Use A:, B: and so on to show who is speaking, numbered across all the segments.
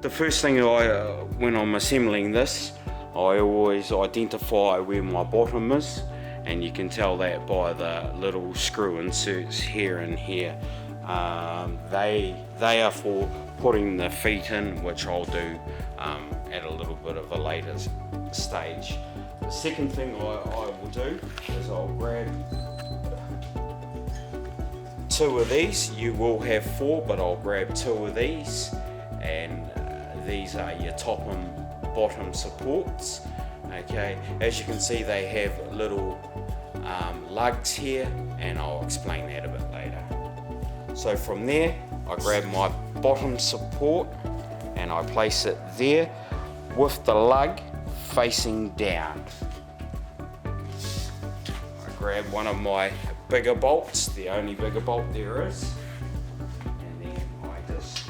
A: the first thing when I'm assembling this, I always identify where my bottom is, and you can tell that by the little screw inserts here and here. They are for putting the feet in, which I'll do at a little bit of a later stage. The second thing I will do is I'll grab 2 of these. You will have 4, but I'll grab 2 of these, and these are your top and bottom supports. Okay, as you can see, they have little lugs here, and I'll explain that a bit later. So from there, I grab my bottom support and I place it there with the lug facing down. I grab one of my bigger bolts, the only bigger bolt there is, and then I just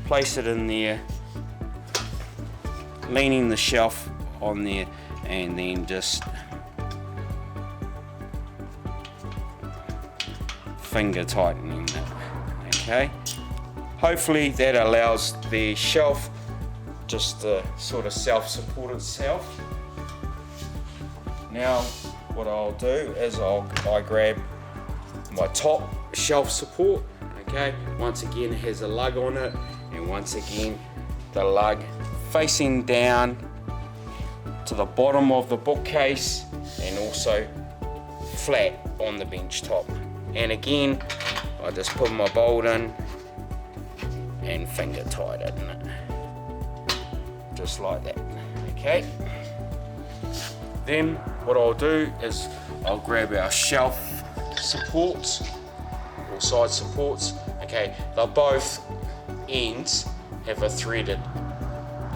A: place it in there, leaning the shelf on there, and then just finger tightening it. Okay, hopefully that allows the shelf just to sort of self-support itself. Now what I'll do is I grab my top shelf support. Okay, once again it has a lug on it, and once again the lug facing down to the bottom of the bookcase, and also flat on the bench top. And again, I just put my bolt in and finger tighten it, just like that. Okay. Then what I'll do is I'll grab our shelf supports or side supports. Okay, they're both ends have a threaded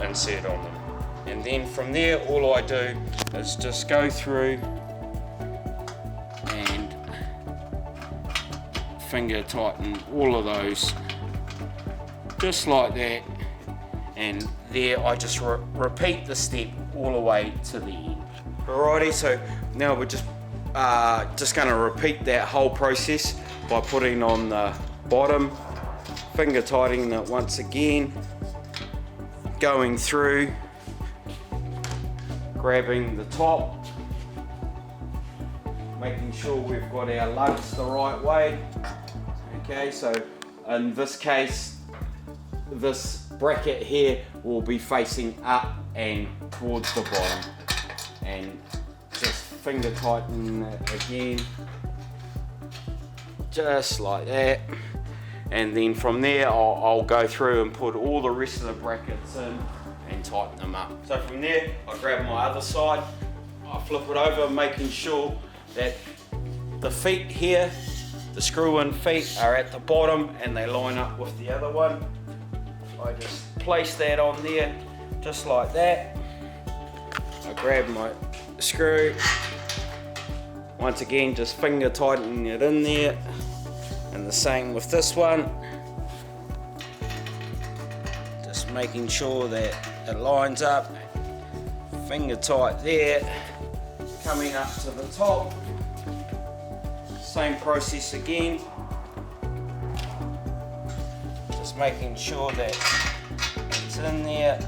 A: insert on them, and then from there all I do is just go through and finger tighten all of those, just like that, and there I just repeat the step all the way to the end. Alrighty, so now we're just going to repeat that whole process by putting on the bottom, finger tightening it once again, going through, grabbing the top, making sure we've got our lugs the right way. Okay, so in this case, this bracket here will be facing up and towards the bottom, and just finger tighten it again, just like that. And then from there I'll go through and put all the rest of the brackets in and tighten them up. So from there I grab my other side, I flip it over, making sure that the feet here, the screw-in feet, are at the bottom and they line up with the other one. I just place that on there, just like that. I grab my screw, once again just finger tightening it in there, and the same with this one. Just making sure that it lines up, finger tight there, coming up to the top. Same process again, just making sure that it's in there,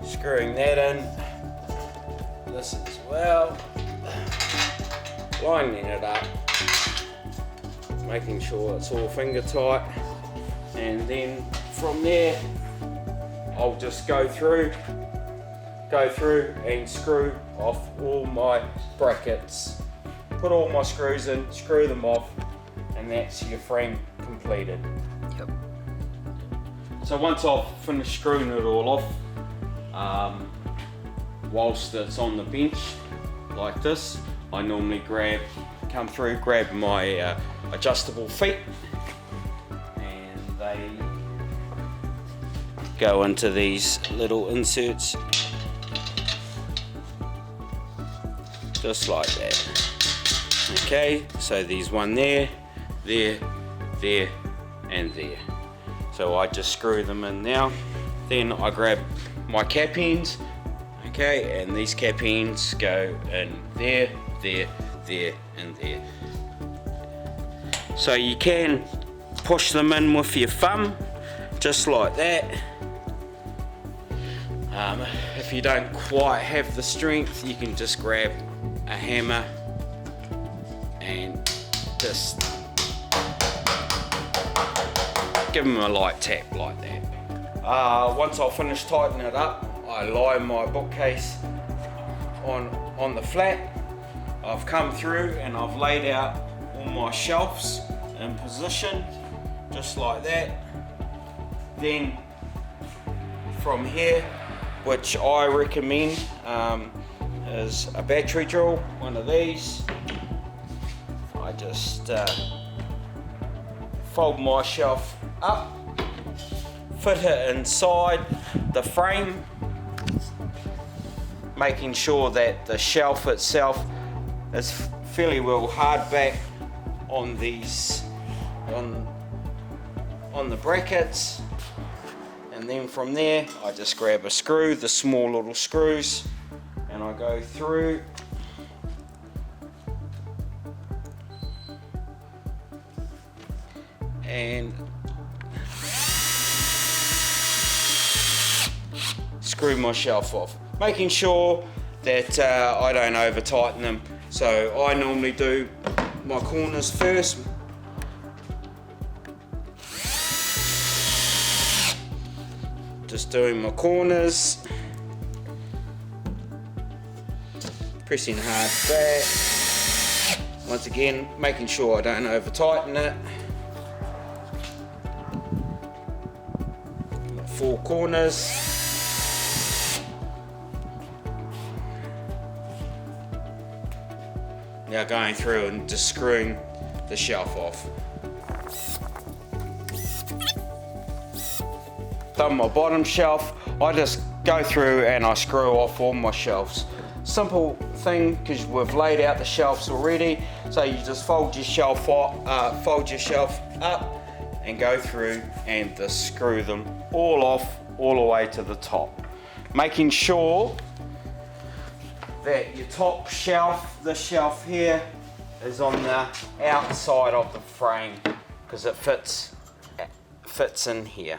A: screwing that in, this as well, lining it up, making sure it's all finger tight, and then from there I'll just go through and screw off all my brackets, put all my screws in, screw them off, and that's your frame completed.
B: Yep.
A: So once I've finished screwing it all off, whilst it's on the bench like this, I normally come through, grab my adjustable feet, and they go into these little inserts, just like that. Okay, so there's one there, there, and there. So I just screw them in now. Then I grab my cap ends, okay, and these cap ends go in there, there, and there. So you can push them in with your thumb, just like that. If you don't quite have the strength, you can just grab a hammer and just give them a light tap like that. Once I've finished tightening it up, I lie my bookcase on the flat. I've come through and I've laid out all my shelves in position, just like that. Then from here, which I recommend, is a battery drill, one of these. I just fold my shelf up, fit it inside the frame, making sure that the shelf itself is fairly well hard back on these, on the brackets. And then from there, I just grab a screw, the small little screws, and I go through and screw my shelf off, making sure that I don't over tighten them. So I normally do my corners first. Just doing my corners, pressing hard back. Once again, making sure I don't over tighten it. My 4 corners. Now going through and just screwing the shelf off. Done my bottom shelf, I just go through and I screw off all my shelves. Simple thing, because we've laid out the shelves already. So you just fold your shelf up and go through and just screw them all off, all the way to the top. Making sure that your top shelf, this shelf here, is on the outside of the frame, because it fits in here.